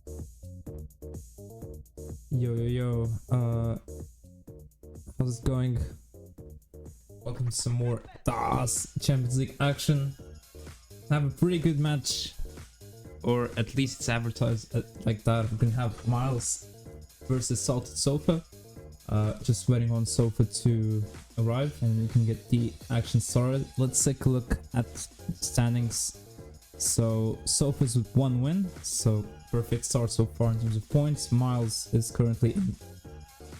Yo yo yo, how's it going? Welcome to some more DAS Champions League action. I have a pretty good match, or at least it's advertised like that. We're gonna have Myles versus SaltedSofa. Just waiting on Sofa to arrive and we can get the action started. Let's take a look at standings. So Sofa's with 1 win, so perfect start so far in terms of points. Myles is currently in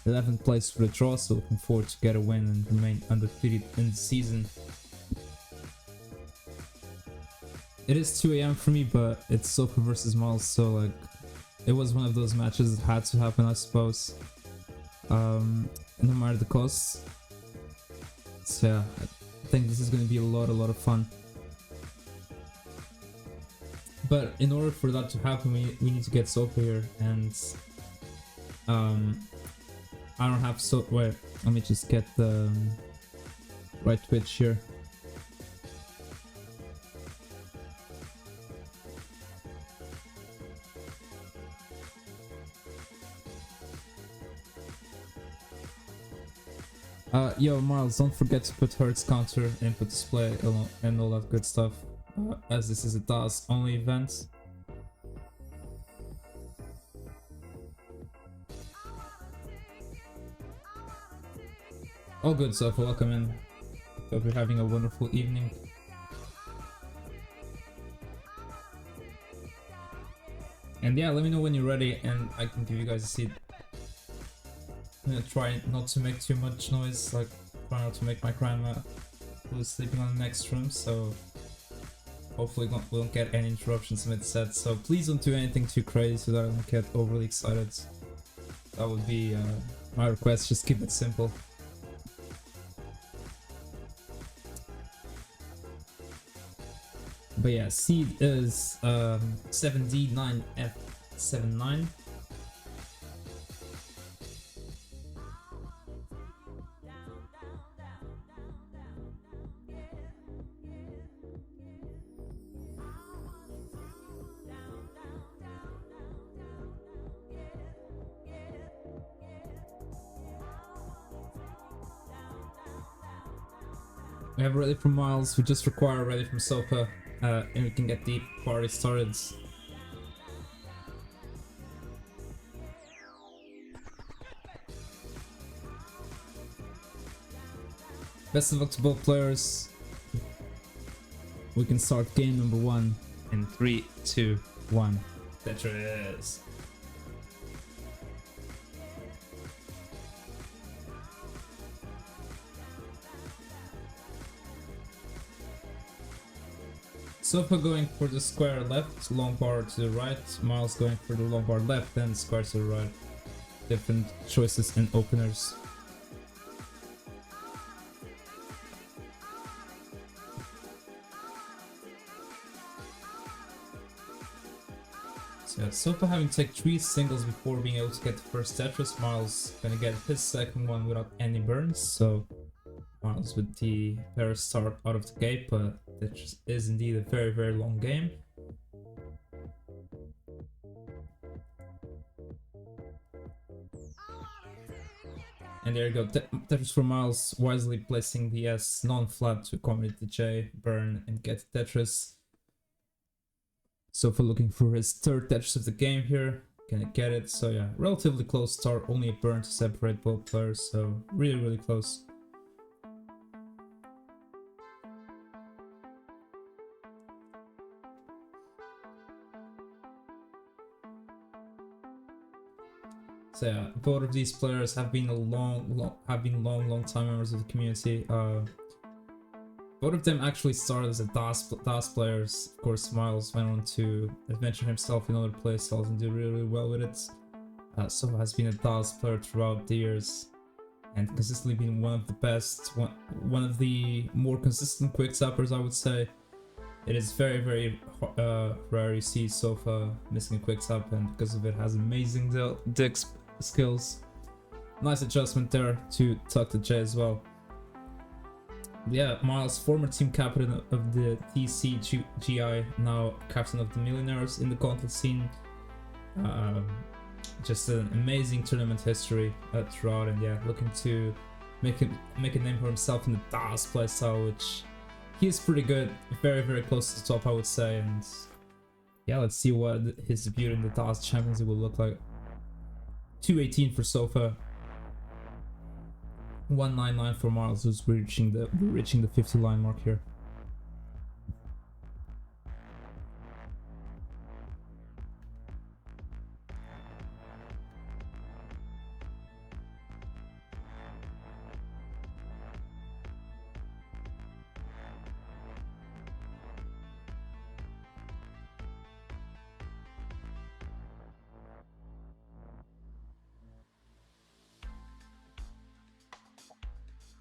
11th place with a draw, so looking forward to get a win and remain undefeated in the season. It is 2 AM for me, but it's Sofa versus Myles, so like it was one of those matches that had to happen, I suppose. No matter the cost. So yeah, I think this is going to be a lot of fun. But in order for that to happen, we need to get Sofa here, and I don't have wait, let me just get the right Twitch here. Yo Myles, don't forget to put Hertz counter, input display, and all that good stuff, as this is a DAS only event. All good, Sofa, welcome in. Hope you're having a wonderful evening. And yeah, let me know when you're ready and I can give you guys a seat. I'm gonna try not to make too much noise, like try not to make my grandma who's sleeping on the next room, so hopefully we don't get any interruptions mid-set. So please don't do anything too crazy so that I don't get overly excited. That would be my request, just keep it simple. But yeah, seed is 7D9F79. We have ready from Myles, we just require ready from Sofa, and we can get the party started. Best of luck to both players. We can start game number 1 in 3, 2, 1. Tetris. Sofa going for the square left, long bar to the right, Myles going for the long bar left, then square to the right. Different choices in openers. So yeah, Sofa having to take 3 singles before being able to get the first Tetris. Myles gonna get his second one without any burns, so Myles with the better start out of the gate, but it is indeed a very long game. And there you go, Tetris for Myles, wisely placing the S non-flat to accommodate the J, burn and get Tetris. Sofa looking for his third Tetris of the game here, gonna get it. So yeah, relatively close start, only a burn to separate both players, so really close. So yeah, both of these players have been long time members of the community. Both of them actually started as DAS players. Of course, Myles went on to adventure himself in other playstyles and do really well with it. Sofa has been a DAS player throughout the years and consistently been one of the best, one of the more consistent quick tappers, I would say. It is very rare you see Sofa missing a quick tap, and because of it has amazing dick skills. Nice adjustment there to tuck the J as well. Yeah, Myles, former team captain of the TCGI, now captain of the Millionaires in the content scene. Um, just an amazing tournament history throughout, and yeah, looking to make a name for himself in the DAS playstyle, which he is pretty good, very close to the top, I would say. And yeah, let's see what his debut in the DAS Champions League will look like. 218 for Sofa, 199 for Myles, who's reaching the 50 line mark here.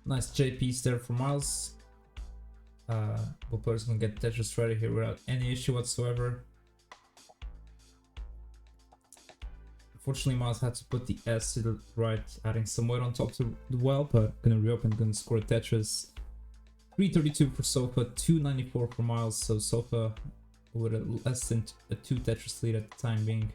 Nice JPs there for Myles. Both players gonna get Tetris ready here without any issue whatsoever. Unfortunately, Myles had to put the S to the right, adding some weight on top to the well, but gonna reopen, gonna score Tetris. 332 for Sofa, 294 for Myles, so Sofa with a less than a 2 Tetris lead at the time being.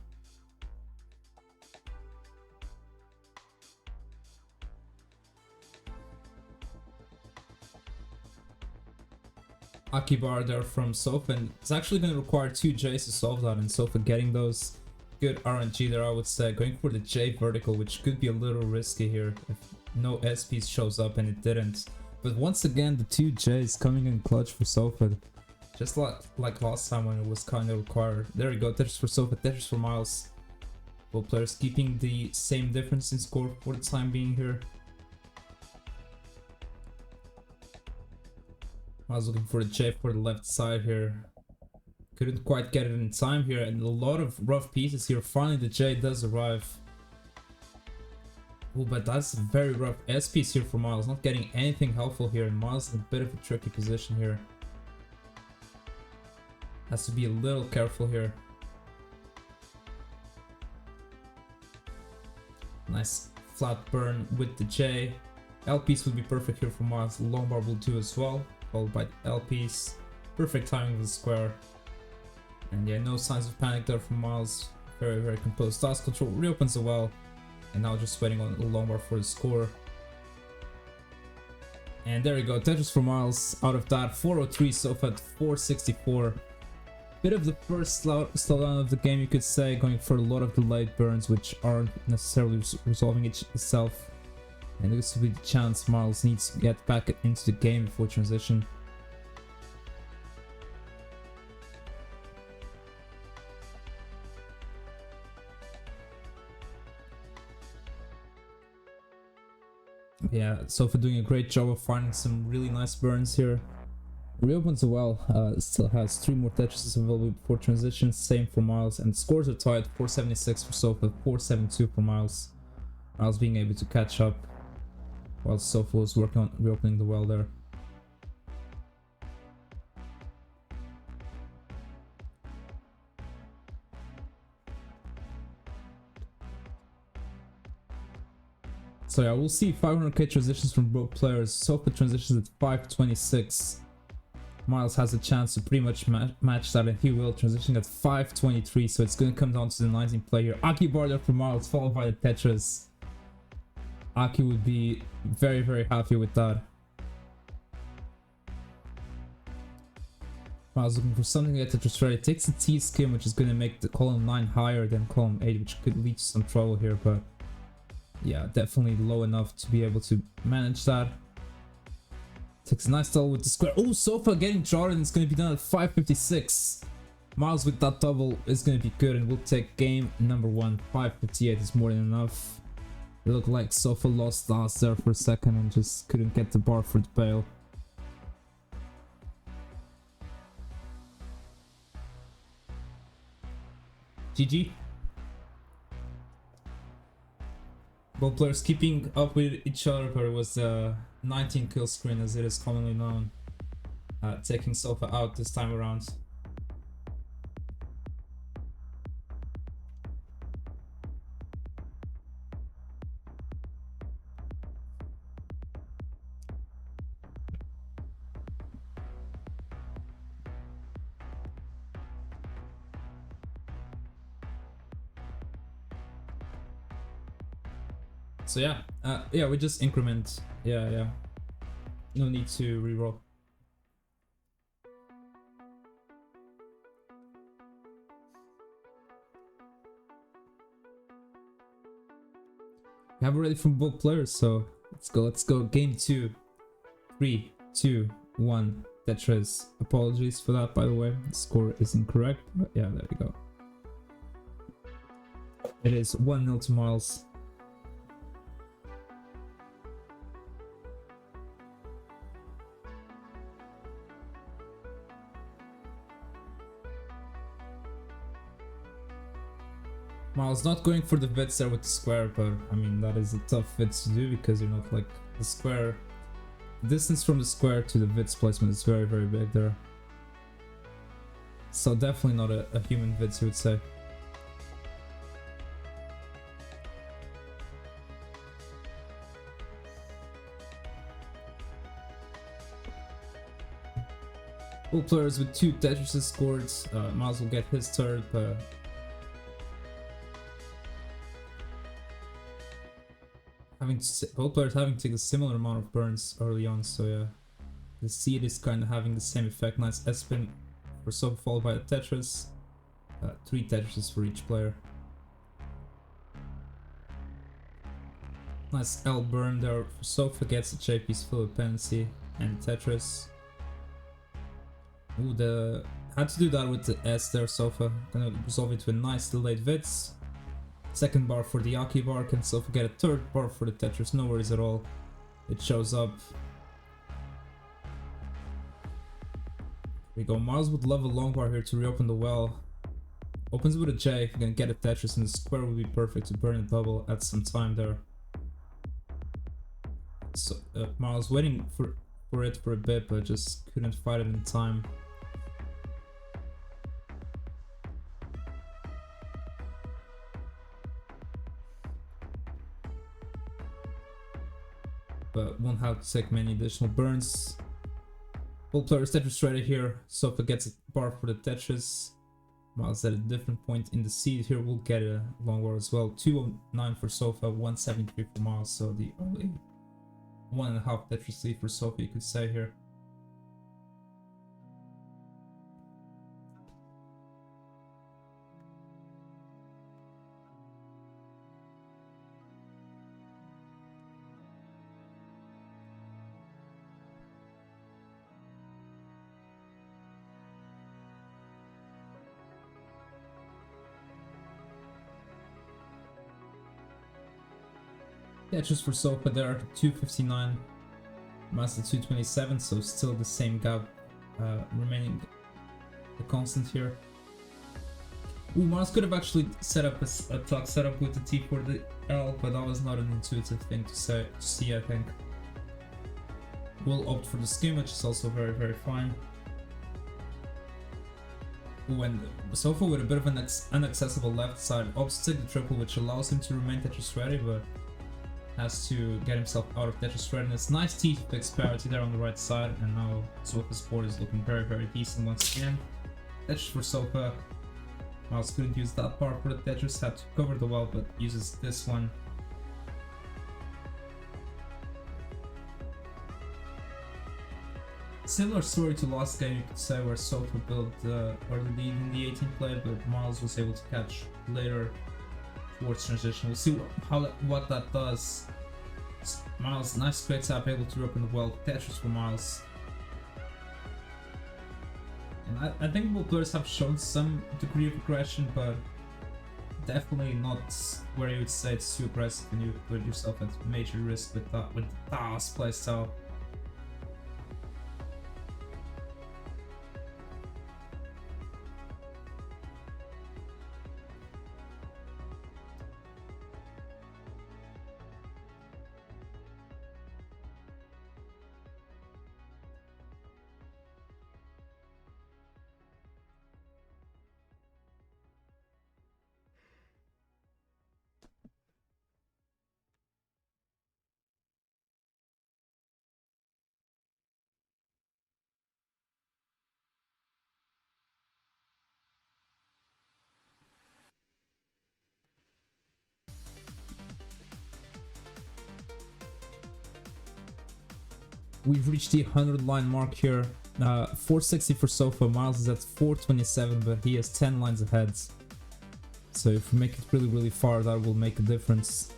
Akibar there from Sofa, and it's actually going to require 2 J's to solve that, and Sofa getting those. Good RNG there, I would say, going for the J vertical, which could be a little risky here if no S piece shows up, and it didn't. But once again, the 2 J's coming in clutch for Sofa, just like last time when it was kind of required. There you go, Tetris for Sofa, Tetris for Myles. Both players keeping the same difference in score for the time being here. I was looking for the J for the left side here. Couldn't quite get it in time here, and a lot of rough pieces here. Finally, the J does arrive. Oh, but that's a very rough S piece here for Myles. Not getting anything helpful here, and Myles in a bit of a tricky position here. Has to be a little careful here. Nice flat burn with the J. L piece would be perfect here for Myles. Long bar will do as well, followed by the L piece. Perfect timing with the square. And yeah, no signs of panic there from Myles. Very composed. Task control reopens the well. And now just waiting on the long bar for the score. And there you go, Tetris for Myles. Out of that, 403 Sofa at 464. Bit of the first slowdown of the game, you could say, going for a lot of the late burns, which aren't necessarily resolving itself. And this will be the chance Myles needs to get back into the game before transition. Yeah, Sofa doing a great job of finding some really nice burns here. Reopens the well, still has 3 more Tetrises available before transition, same for Myles, and scores are tied, 476 for Sofa, 472 for Myles. Myles being able to catch up while Sofa was working on reopening the well there. So yeah, we'll see 500k transitions from both players. Sofa transitions at 526. Myles has a chance to pretty much match that, and he will, transition at 523, so it's going to come down to the 19th player. Aki bar there for Myles, followed by the Tetris. Aki would be very happy with that. Myles looking for something to get Tetris ready. Takes the T skim, which is going to make the column 9 higher than column 8, which could lead to some trouble here, but yeah, definitely low enough to be able to manage that. Takes a nice double with the square. Oh, Sofa getting drawn, and it's going to be done at 556. Myles with that double is going to be good, and we'll take game number 1. 558 is more than enough. It looked like Sofa lost last there for a second and just couldn't get the bar for the bail. GG. Both players keeping up with each other, but it was a 19 kill screen as it is commonly known, taking Sofa out this time around. So yeah, yeah, we just increment. Yeah. No need to reroll. We have already from both players, so let's go. Game 2. 3, 2, 1. Tetris. Apologies for that, by the way. The score is incorrect, but yeah, there we go. It is 1-0 to Myles. Myles not going for the bits there with the square, but I mean that is a tough bit to do because you're not like the square. Distance from the square to the bits placement is very big there. So definitely not a human bits, you would say. All players with 2 Tetrises scored. Myles will get his third, but both players having to take a similar amount of burns early on, so yeah. The seed is kind of having the same effect. Nice S-spin for Sofa followed by the Tetris. 3 Tetrises for each player. Nice L burn there for Sofa, gets the JP's full dependency and Tetris. Ooh, had to do that with the S there, Sofa. Gonna resolve it with nice delayed Vits. Second bar for the Aki bar, can Sofa get a third bar for the Tetris, no worries at all. It shows up. We go, Myles would love a long bar here to reopen the well. Opens with a J, if you're gonna get a Tetris, and the square would be perfect to burn the bubble at some time there. So Myles waiting for it for a bit, but just couldn't fight it in time. But won't have to take many additional burns. All players Tetris ready here. Sofa gets a bar for the Tetris. Myles at a different point in the seed here will get a long war as well. 209 for Sofa, 173 for Myles. So the only 1.5 Tetris lead for Sofa, you could say here. Tetris for Sofa there, 259. Myles at 227, so still the same gap remaining the constant here. Ooh, Myles could have actually set up a tuck setup with the T for the L, but that was not an intuitive thing to see, I think. We'll opt for the skim, which is also very fine. Ooh, and Sofa with a bit of an inaccessible left side opts to take the triple, which allows him to remain Tetris ready, but has to get himself out of Tetris readiness. Nice T fix parity there on the right side, and now Sofa's board is looking very decent once again. Tetris for Sofa. Myles couldn't use that bar for the Tetris, had to cover the well, but uses this one. Similar story to last game, you could say, where Sofa built early lead in the 18th play, but Myles was able to catch later towards transition. We'll see what that does. Myles, nice quick tap, able to open the well. Tetris for Myles. And I think both players have shown some degree of aggression, but definitely not where you would say it's too aggressive and you put yourself at major risk with the DAS playstyle. we've reached the 100 line mark here. 460 for Sofa. Myles is at 427, but he has 10 lines ahead. So if we make it really far, that will make a difference,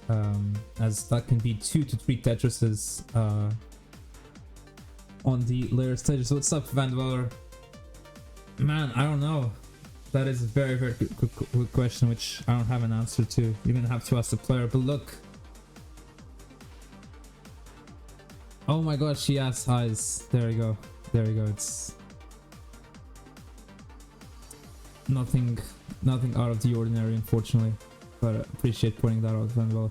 as that can be 2 to 3 Tetrises on the later stages. So what's up, Van Dweller? Man, I don't know. That is a very good question, which I don't have an answer to. You're gonna have to ask the player. But look. Oh my gosh, he has highs. There you go. There you go. It's nothing out of the ordinary, unfortunately. But I appreciate pointing that out, Van Dweller.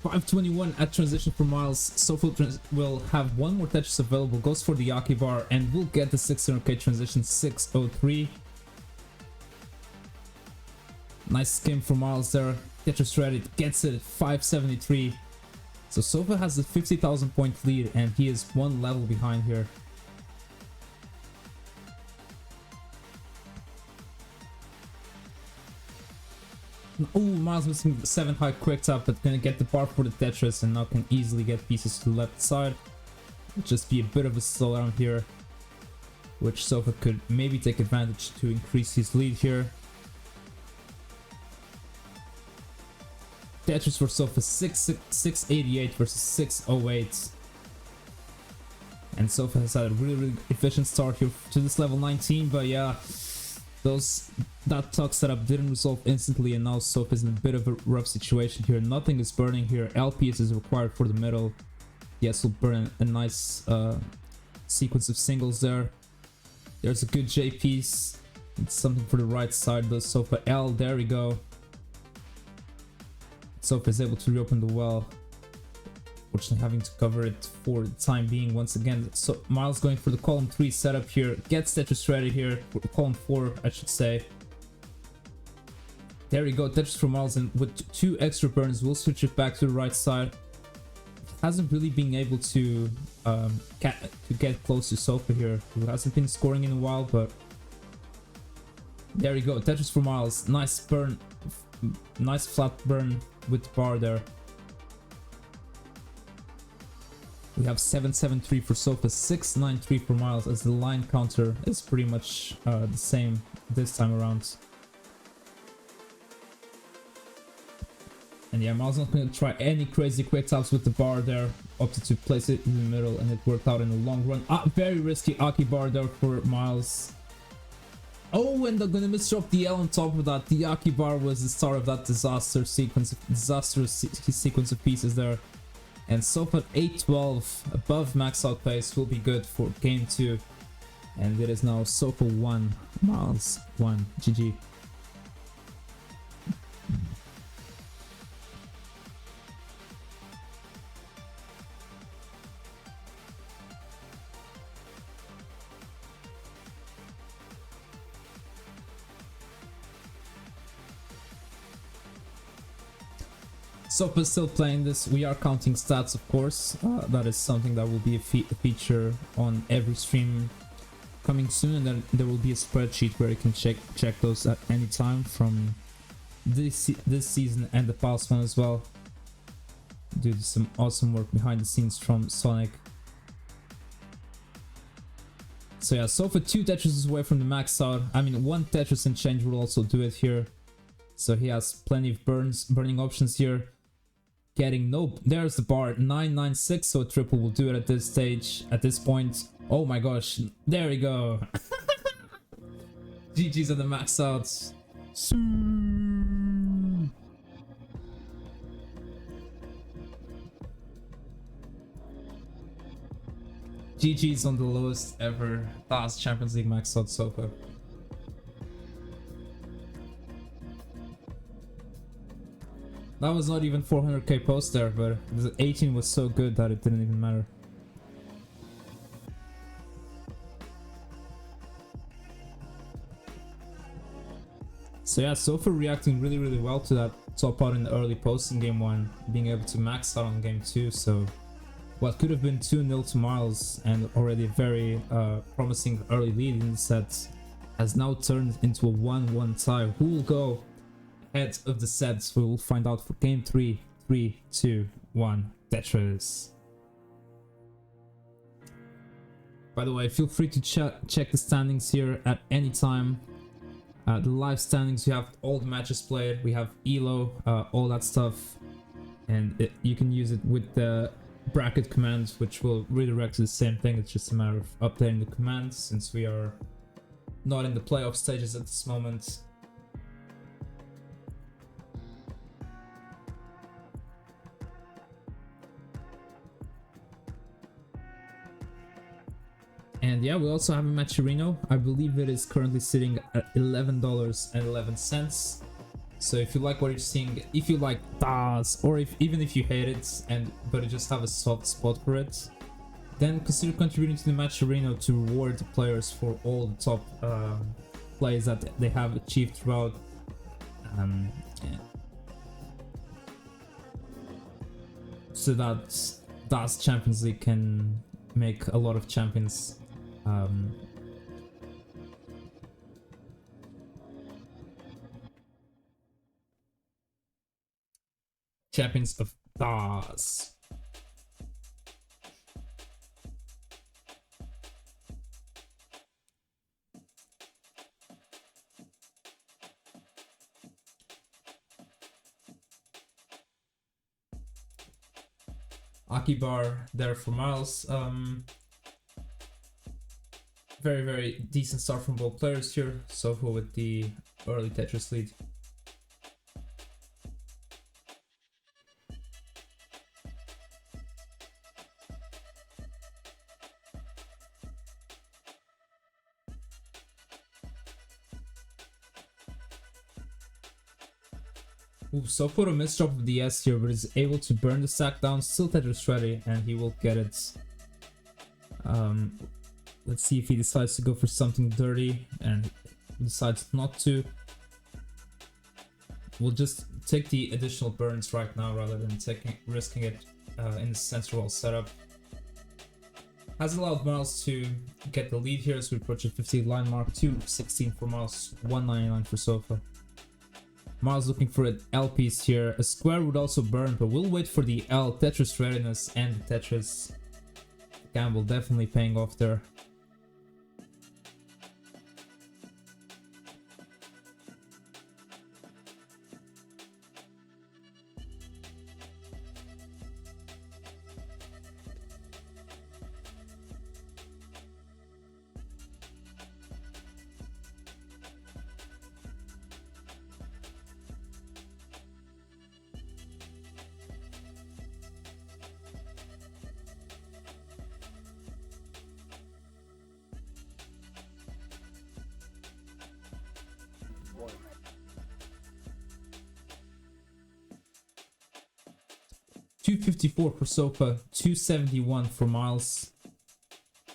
521 at transition for Myles. Sofa will have one more Tetris available, goes for the Yaki bar, and will get the 600k transition 603. Nice skim for Myles there. Tetris ready, gets it 573. So Sofa has a 50,000 point lead, and he is one level behind here. Oh, Myles missing 7 high quick tap, but gonna get the bar for the Tetris, and now can easily get pieces to the left side. It'll just be a bit of a slowdown here, which Sofa could maybe take advantage to increase his lead here. Tetris for Sofa 688 versus 608. And Sofa has had a really efficient start here to this level 19, but yeah, that tuck setup didn't resolve instantly, and now Sofa is in a bit of a rough situation here. Nothing is burning here. LPS is required for the middle. Yes, we'll burn a nice sequence of singles there. There's a good J piece. It's something for the right side though. Sofa L, there we go. Sofa is able to reopen the well. Fortunately, having to cover it for the time being once again. So Myles going for the column 3 setup here. Gets Tetris ready here. For column 4, I should say. There we go. Tetris for Myles, and with 2 extra burns, we'll switch it back to the right side. Hasn't really been able to get close to Sofa here. He hasn't been scoring in a while, but there we go. Tetris for Myles. Nice burn. Nice flat burn with the bar there. We have 773 for Sofa, 693 for Myles, as the line counter is pretty much the same this time around. And yeah, Myles not going to try any crazy quick taps with the bar there. Opted to place it in the middle, and it worked out in the long run. Very risky Aki bar there for Myles. Oh, and they're gonna misdrop the L on top of that. The Aki bar was the start of that disastrous sequence of pieces there. And Sofa at 812 above max out pace will be good for game 2. And it is now Sofa 1, Myles 1. GG. Sofa is still playing this. We are counting stats, of course. That is something that will be a feature on every stream coming soon, and then there will be a spreadsheet where you can check those at any time from this season and the past one as well. Due to some awesome work behind the scenes from Sonic. So yeah, Sofa 2 Tetris away from the max out. I mean, 1 Tetris and change will also do it here. So he has plenty of burning options here. Getting nope. There's the bar 996, so a triple will do it at this stage. At this point, oh my gosh, there we go. GG's on the max outs. GG's on the lowest ever last Champions League max out Sofa. That was not even 400k post there, but the 18 was so good that it didn't even matter. So yeah, Sofa reacting really well to that top out in the early post in game 1, being able to max out on game 2, so what could have been 2-0 to Myles and already a very promising early lead in the set has now turned into a 1-1 tie. Who will go ahead of the sets? We will find out for game 3. 3, 2, 1, Tetris. By the way, feel free to check the standings here at any time. The live standings, you have all the matches played, we have ELO, all that stuff, and you can use it with the bracket commands, which will redirect to the same thing. It's just a matter of updating the commands since we are not in the playoff stages at this moment. And yeah, we also have a Matcherino. I believe it is currently sitting at $11.11. So if you like what you're seeing, if you like DAS, or even if you hate it but you just have a soft spot for it, then consider contributing to the Matcherino to reward the players for all the top plays that they have achieved throughout. So that DAS Champions League can make a lot of champions. Champions of DAS. Akibar there for Myles. Very, very decent start from both players here. Sofa with the early Tetris lead. Ooh, Sofa a misdrop of the S here, but is able to burn the sack down. Still Tetris ready, and he will get it. Let's see if he decides to go for something dirty and decides not to. We'll just take the additional burns right now rather than risking it in the center wall setup. Has allowed Myles to get the lead here as we approach a 50 line mark. 216 for Myles, 199 for Sofa. Myles looking for an L piece here. A square would also burn, but we'll wait for the L. Tetris readiness and the Tetris gamble definitely paying off there. $254 for Sofa, 271 for Myles.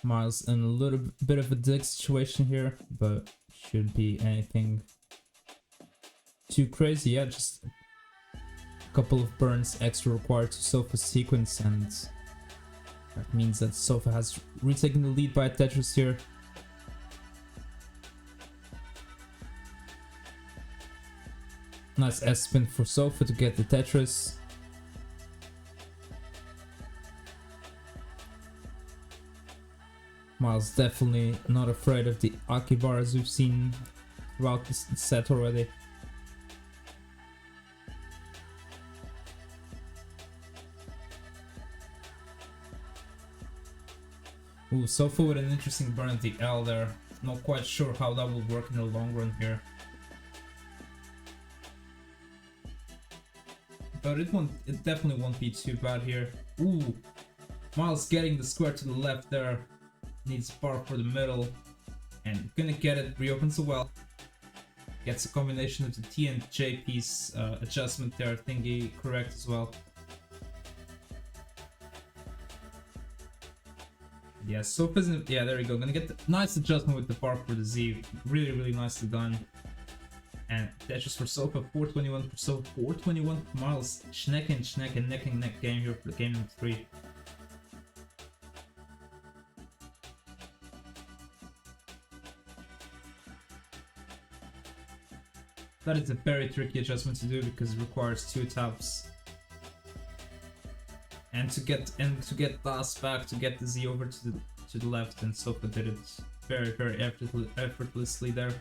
Myles in a little bit of a dig situation here, but shouldn't be anything too crazy. Yeah, just a couple of burns extra required to Sofa's sequence, and that means that Sofa has retaken the lead by Tetris here. Nice S-spin for Sofa to get the Tetris. Myles definitely not afraid of the Akibar as we've seen throughout this set already. Ooh, Sofa with an interesting burn at the L there. Not quite sure how that will work in the long run here. But it definitely won't be too bad here. Ooh, Myles getting the square to the left there. Needs bar for the middle, and gonna get it. Reopens the well. Gets a combination of the T and J piece adjustment there, thingy correct as well. Yeah, Sofa's in, yeah, there we go. Gonna get the nice adjustment with the bar for the Z. Really, really nicely done. And that's just for Sofa. 421 for Sofa. 421 for Myles. Neck and neck game here for game number 3. That is a very tricky adjustment to do because it requires 2 taps. And to get Das back, to get the Z over to the left, and Sofa did it very, very effortlessly there.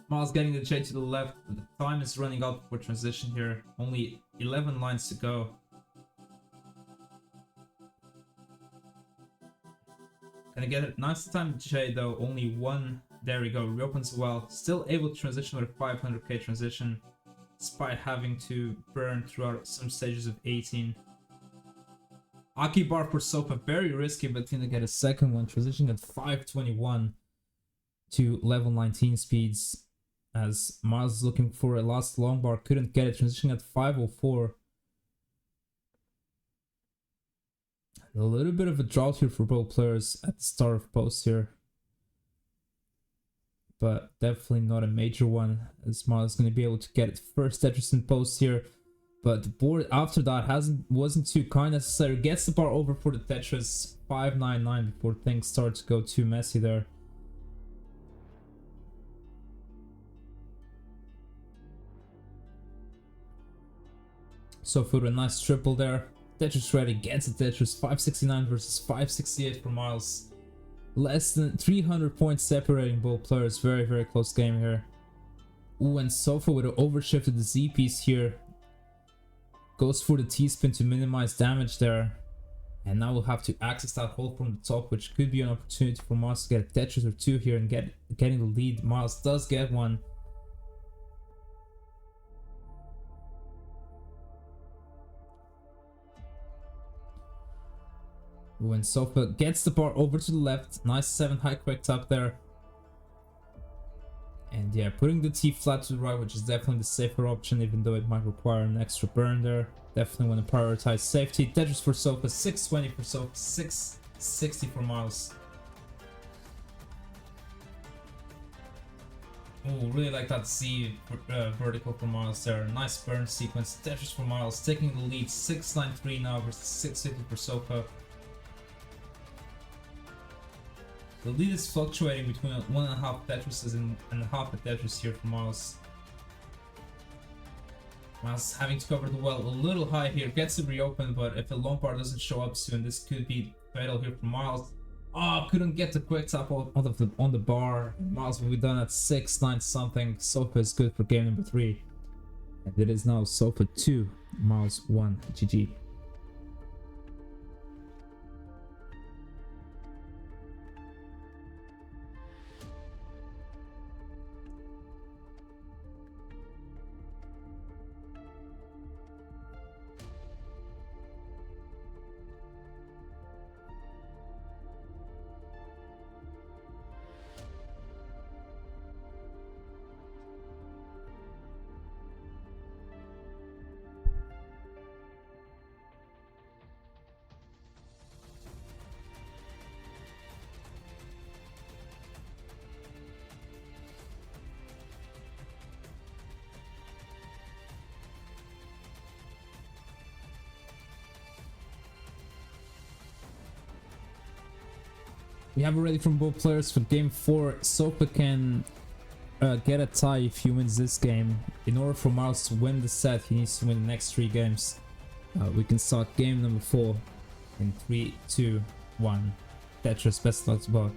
Myles getting the J to the left, but the time is running out for transition here. Only 11 lines to go. Gonna get it. Nice time J though, only 1. There we go, reopens well. Still able to transition with a 500k transition, despite having to burn throughout some stages of 18. Aki bar for Sofa, very risky, but gonna get a second one, transitioning at 521 to level 19 speeds. As Myles is looking for a last long bar, couldn't get it, transitioning at 504. A little bit of a drought here for both players at the start of post here, but definitely not a major one, as Myles is going to be able to get it first Tetris in post here. But the board after that wasn't too kind necessary. Gets the bar over for the Tetris, 599 before things start to go too messy there. So for a nice triple there. Tetris ready, gets a Tetris, 569 versus 568 for Myles. Less than 300 points separating both players. Very, very close game here. Ooh, and Sofa would have overshifted the Z piece here. Goes for the T-spin to minimize damage there. And now we'll have to access that hole from the top, which could be an opportunity for Myles to get a Tetris or 2 here and getting the lead. Myles does get one. When Sofa gets the bar over to the left, nice 7 high quick tap there. And yeah, putting the T flat to the right, which is definitely the safer option, even though it might require an extra burn there. Definitely want to prioritize safety. Tetris for Sofa, 620 for Sofa, 660 for Myles. Oh, really like that Z vertical for Myles there. Nice burn sequence. Tetris for Myles, taking the lead, 693 now versus 650 for Sofa. The lead is fluctuating between 1.5 Tetrises and half a Tetris here for Myles. Myles having to cover the well a little high here, gets it reopened, but if a long bar doesn't show up soon, this could be fatal here for Myles. Oh, couldn't get the quick tap on the bar. Myles will be done at 6-9 something. Sofa is good for game number 3. And it is now Sofa 2, Myles 1. GG. We have it ready from both players for game 4. Sofa can get a tie if he wins this game. In order for Myles to win the set, he needs to win the next 3 games. We can start game number 4 in 3, 2, 1. Tetris, best luck to both.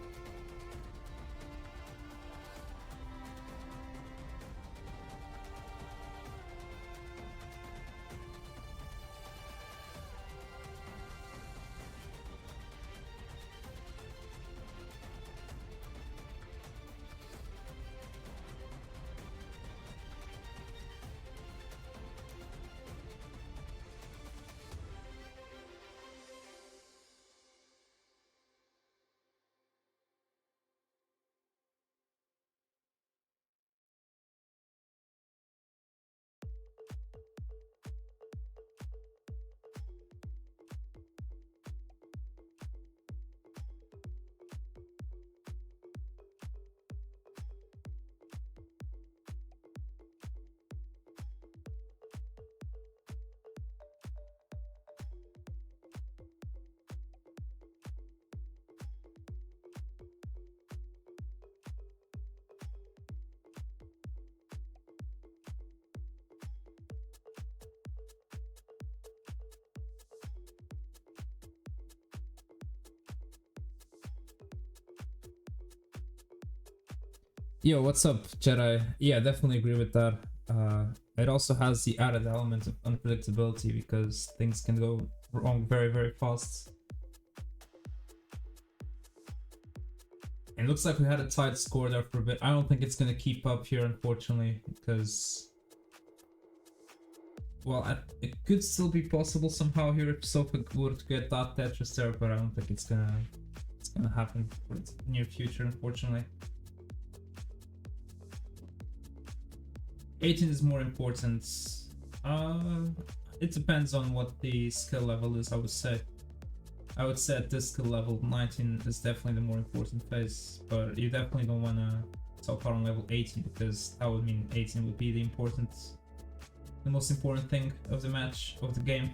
Yo, what's up, Jedi? Yeah, definitely agree with that. It also has the added element of unpredictability because things can go wrong very, very fast. And it looks like we had a tight score there for a bit. I don't think it's gonna keep up here, unfortunately, because, well, it could still be possible somehow here if Sofa would get that Tetris there, but I don't think it's gonna happen for the near future, unfortunately. 18 is more important. It depends on what the skill level is, I would say. I would say at this skill level, 19 is definitely the more important phase, but you definitely don't want to top out on level 18 because that would mean 18 would be the most important thing of the match, of the game.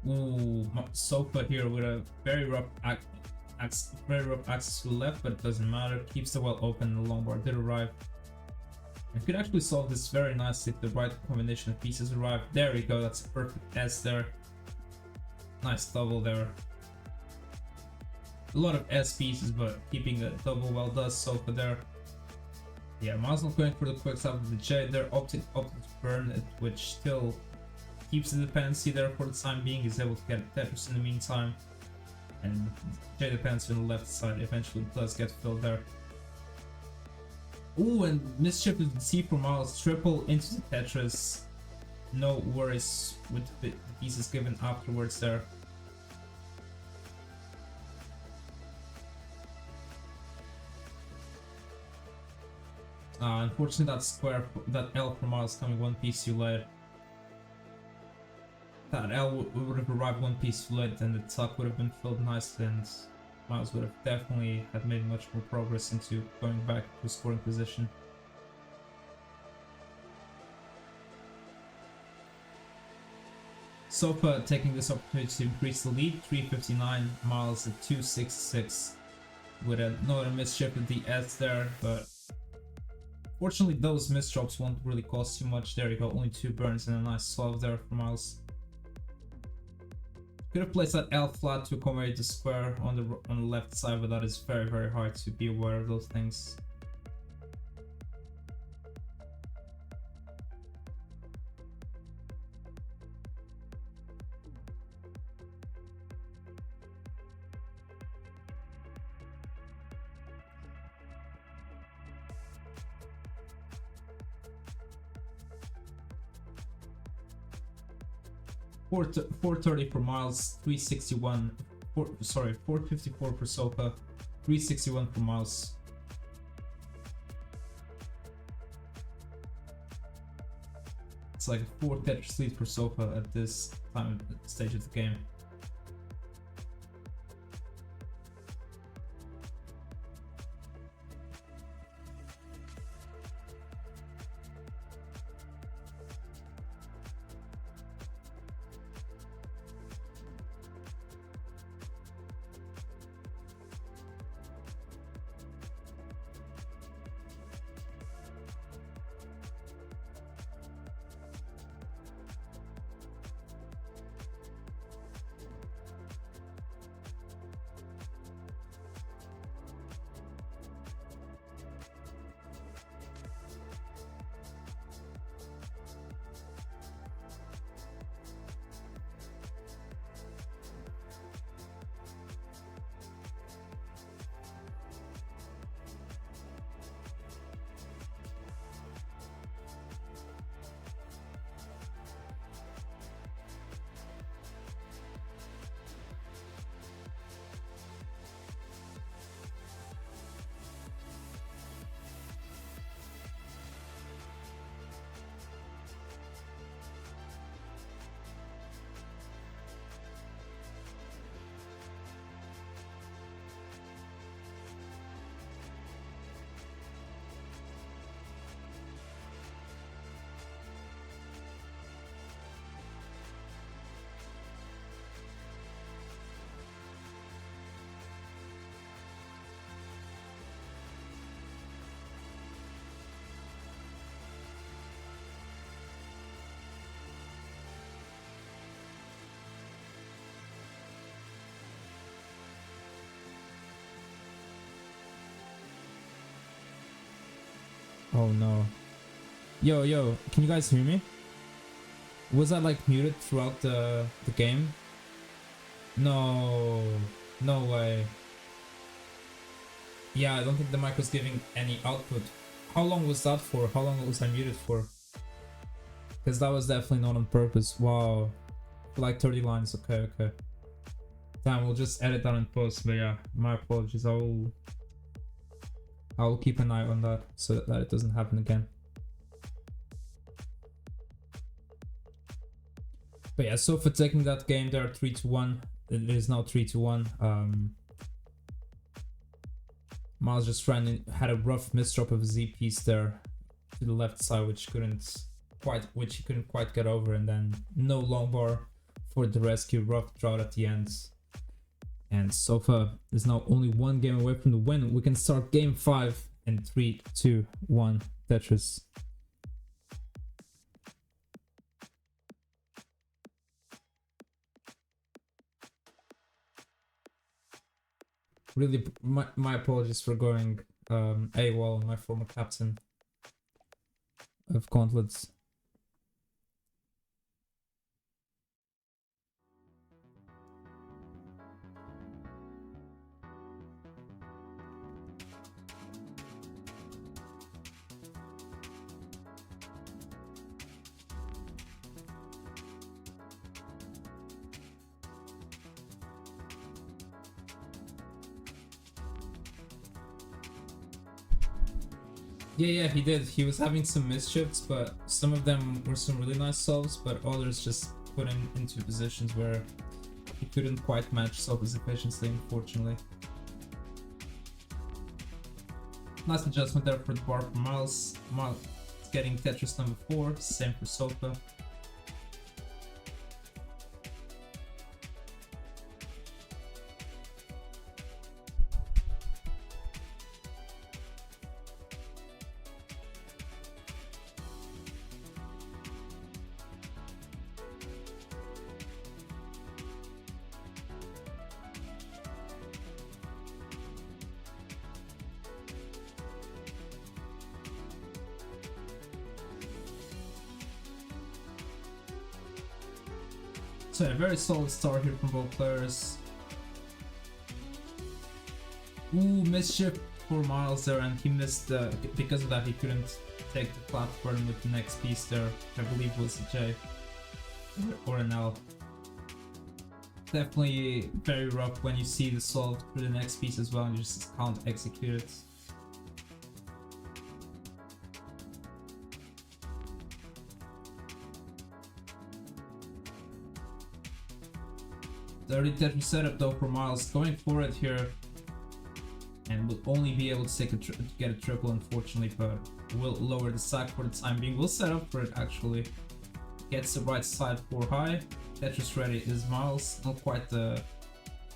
Ooh, Sofa here with a very rough access to the left, but it doesn't matter. Keeps the well open. The long bar did arrive. And could actually solve this very nicely if the right combination of pieces arrive. There we go. That's a perfect S there. Nice double there. A lot of S pieces, but keeping the double well does Sofa there. Yeah, Myles not going for the quick side with the J. They're opting to burn it, which still keeps the dependency there for the time being. He's able to get Tetris in the meantime, and J dependency on the left side eventually does get filled there. Ooh, and mischief with the C for Myles, triple into the Tetris. No worries with the pieces given afterwards there. Unfortunately, that L for Myles coming one piece too late. That L would have arrived one piece too late, and the tuck would have been filled nicely, and Myles would have definitely had made much more progress into going back to a scoring position. Sofa taking this opportunity to increase the lead, 359, Myles at 266, with another mischief with the S there, but fortunately those misdrops won't really cost too much. There you go, only 2 burns and a nice solve there for Myles. Could have placed that L flat to accommodate the square on the left side, but that is very, very hard to be aware of those things. Four 430 for Myles, 361. 454 for Sofa, 361 for Myles. It's like a 4 Tetris lead for Sofa at this stage of the game. Oh no. Yo, can you guys hear me? Was I like muted throughout the game? No, no way. Yeah, I don't think the mic was giving any output. How long was that for? How long was I muted for? Because that was definitely not on purpose. Wow. For like 30 lines. Okay. Damn, we'll just edit that in post. But yeah, my apologies. I'll keep an eye on that so that it doesn't happen again. But yeah, so for taking that game there 3-1. It is now 3-1. Myles just had a rough misdrop of a Z piece there to the left side, which he couldn't quite get over, and then no long bar for the rescue. Rough drought at the end, and Sofa is now only one game away from the win. We can start game 5 in 3, 2, 1. Tetris. Really, my apologies for going AWOL, my former captain of Gauntlets. Yeah, he did. He was having some mischiefs, but some of them were some really nice solves, but others just put him into positions where he couldn't quite match Sofa's efficiency, unfortunately. Nice adjustment there for the bar for Myles. Myles getting Tetris number 4, same for Sofa. So a very solid start here from both players. Ooh, mischief for Myles there, and he missed because of that he couldn't take the platform with the next piece there, which I believe was a J or an L. Definitely very rough when you see the solve for the next piece as well and you just can't execute it. Dirty Tetris setup though for Myles, going for it here, and will only be able to get a triple unfortunately, but will lower the sack for the time being. We'll set up for it actually. Gets the right side 4 high. Tetris ready is Myles. Not quite the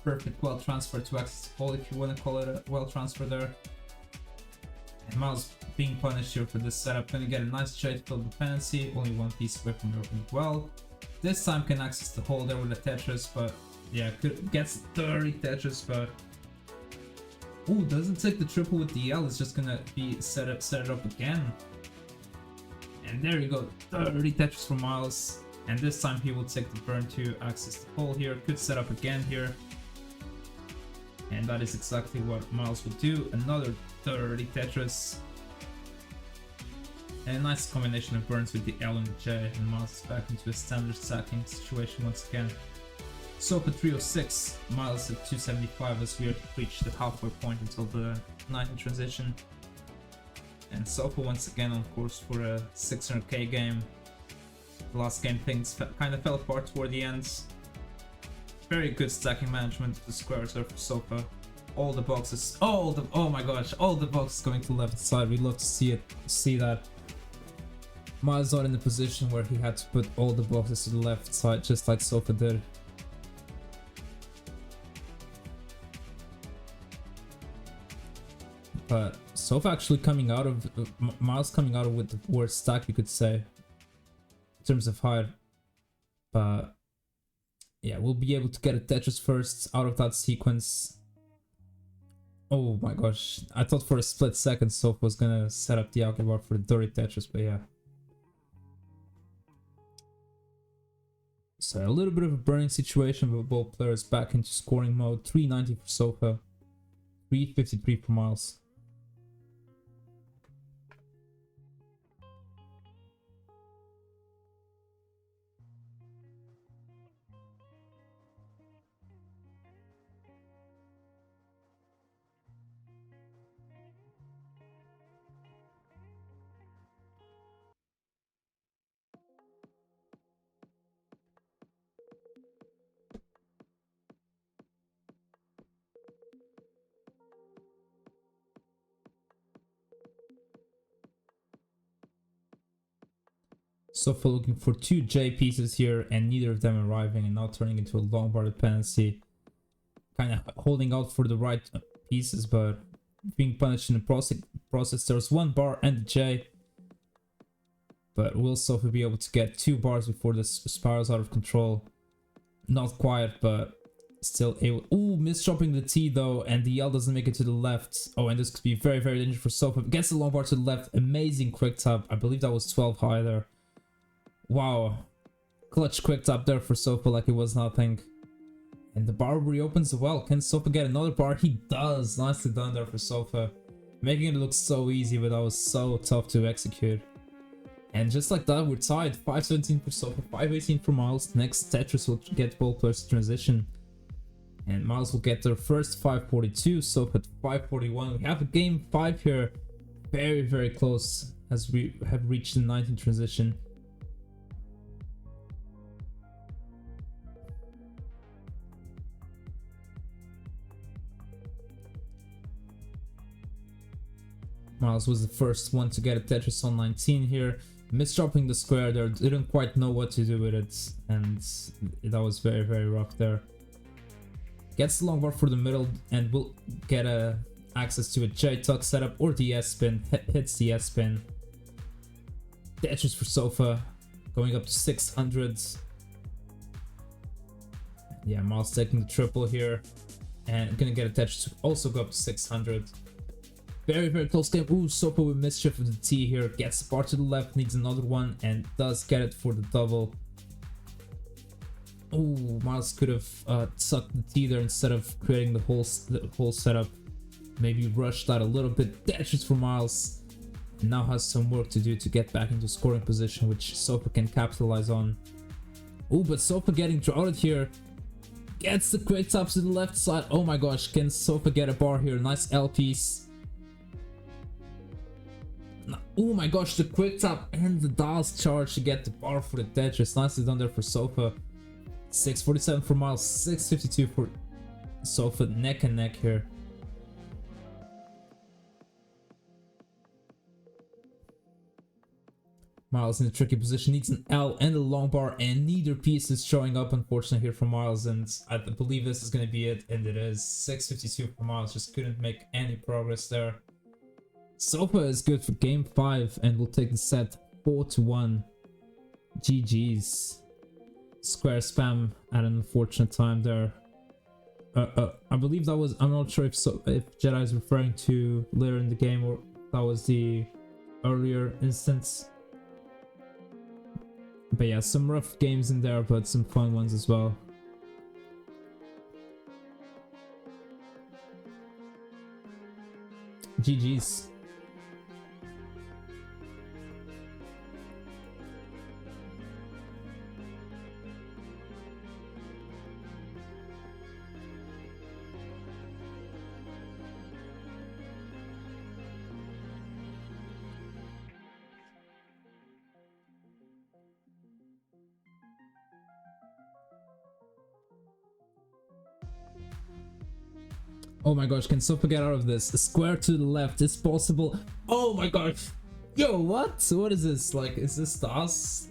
perfect well transfer to access the ball if you want to call it a well transfer there. And Myles being punished here for this setup. Gonna get a nice trade fill dependency, only one piece away from the open well. This time can access the hole there with the Tetris, but yeah, gets 30 Tetris, but ooh, doesn't take the triple with DL. It's just gonna be set it up again. And there you go, 30 Tetris for Myles. And this time he will take the burn to access the hole here. Could set up again here. And that is exactly what Myles will do. Another 30 Tetris. And a nice combination of burns with the L and the J. And Myles is back into a standard stacking situation once again. So for 306, Myles at 275 as we have reached the halfway point until the 9th transition. And Sofa once again on course for a 600k game. The last game things kind of fell apart toward the end. Very good stacking management of the squares there for Sofa. All the boxes, oh my gosh, all the boxes going to the left side. We'd love to see that. Myles not in the position where he had to put all the boxes to the left side, just like Sofa did. But Sofa actually coming out of Myles coming out of with the worst stack, you could say, in terms of height. But yeah, we'll be able to get a Tetris first out of that sequence. Oh my gosh, I thought for a split second Sofa was gonna set up the Algebra for the dirty Tetris, but yeah. So a little bit of a burning situation, but both players back into scoring mode. 390 for Sofa, 353 for Myles. Sofa looking for two J pieces here, and neither of them arriving, and now turning into a long bar dependency. Kind of holding out for the right pieces, but being punished in the process. There's one bar and the J, but will Sofa be able to get 2 bars before this spirals out of control? Not quite, but still able. Ooh, misjumping the T though, and the L doesn't make it to the left. Oh, and this could be very, very dangerous for Sofa. Gets the long bar to the left. Amazing quick tap. I believe that was 12 high there. Wow. Clutch quick tap there for Sofa like it was nothing. And the bar reopens as well. Can Sofa get another bar? He does. Nicely done there for Sofa. Making it look so easy, but that was so tough to execute. And just like that, we're tied. 517 for Sofa, 518 for Myles. Next Tetris will get both players to transition. And Myles will get their first 542, Sofa at 541. We have a game 5 here. Very, very close as we have reached the 19th transition. Myles was the first one to get a Tetris on 19 here. Misdropping the square there, didn't quite know what to do with it, and that was very, very rough there. Gets the long bar for the middle and will get access to a J-tuck setup or the S-spin. Hits the S-spin. Tetris for Sofa, going up to 600. Yeah, Myles taking the triple here, and gonna get a Tetris to also go up to 600. Very, very close game. Ooh, Sofa with mischief of the T here. Gets the bar to the left, needs another one, and does get it for the double. Ooh, Myles could have sucked the T there instead of creating the whole setup. Maybe rushed that a little bit. Tetris for Myles. And now has some work to do to get back into scoring position, which Sofa can capitalize on. Ooh, but Sofa getting droughted here. Gets the quick tap to the left side. Oh my gosh, can Sofa get a bar here? Nice L piece. Oh my gosh, the quick tap and the dials charge to get the bar for the Tetris. Nicely done there for Sofa. 647 for Myles, 652 for Sofa. Neck and neck here. Myles in a tricky position, needs an L and a long bar, and neither piece is showing up unfortunately here for Myles, and I believe this is going to be it, and it is. 652 for Myles, just couldn't make any progress there. Sofa is good for game 5 and will take the set 4-1. GG's. Square spam at an unfortunate time there. I believe that was, I'm not sure if Jedi is referring to later in the game or that was the earlier instance. But yeah, some rough games in there, but some fun ones as well. GG's. Oh my gosh, can Sofa get out of this? A square to the left is possible. Oh my gosh. Yo, what? What is this? Like, is this DOS?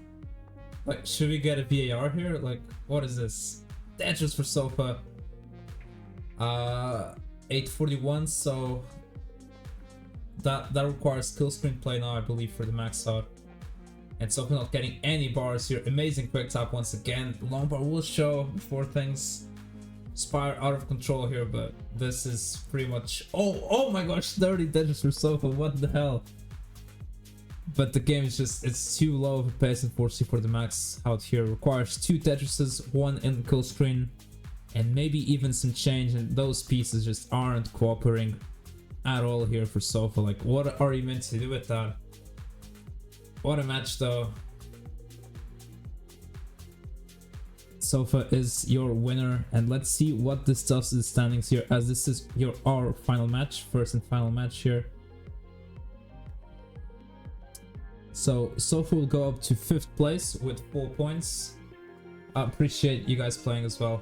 Like, should we get a VAR here? Like, what is this? Tetris for Sofa. 841, so that requires kill screen play now, I believe, for the max out. And Sofa not getting any bars here. Amazing quick tap once again. Long bar will show before things Spire out of control here, but this is pretty much... Oh my gosh, 30 Tetris for Sofa, what the hell? But the game is just, it's too low of a pace, unfortunately, for the max out here. Requires 2 Tetrises, 1 in kill screen, and maybe even some change, and those pieces just aren't cooperating at all here for Sofa. Like, what are you meant to do with that? What a match though. Sofa is your winner, and let's see what this does to the standings here, as this is our final match, first and final match here. So Sofa will go up to 5th place with 4 points. I appreciate you guys playing as well,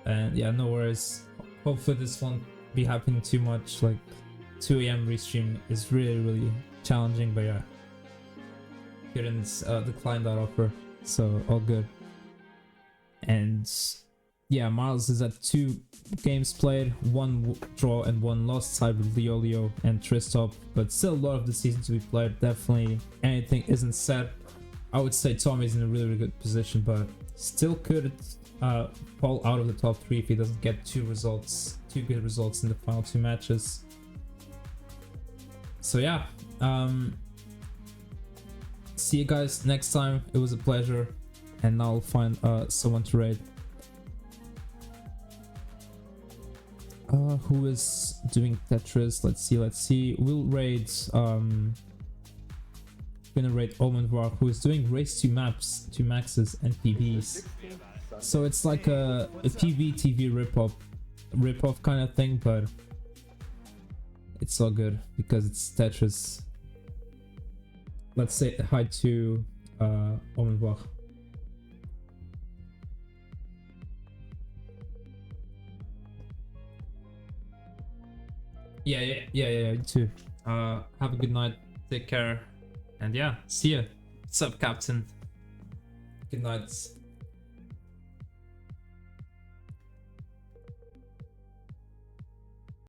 and yeah, no worries. Hopefully this won't be happening too much. Like 2 AM restream is really challenging, but yeah, couldn't decline that offer, so all good. And yeah, Myles is at 2 games played, 1 draw and 1 loss, tied with Leo and Tristop, but still a lot of the season to be played. Definitely anything isn't set. I would say Tommy's in a really good position, but still could fall out of the top 3 if he doesn't get 2 good results in the final 2 matches. So yeah, see you guys next time. It was a pleasure, and now I'll find someone to raid. Who is doing Tetris? Let's see. We'll raid gonna raid Omenvar, who is doing race to maps, to maxes and PVs. So it's like a PV TV rip-off kind of thing, but it's all good because it's Tetris. Let's say hi to Omenvar. Yeah, you too. Have a good night, take care, and yeah, see ya. What's up, Captain? Good night.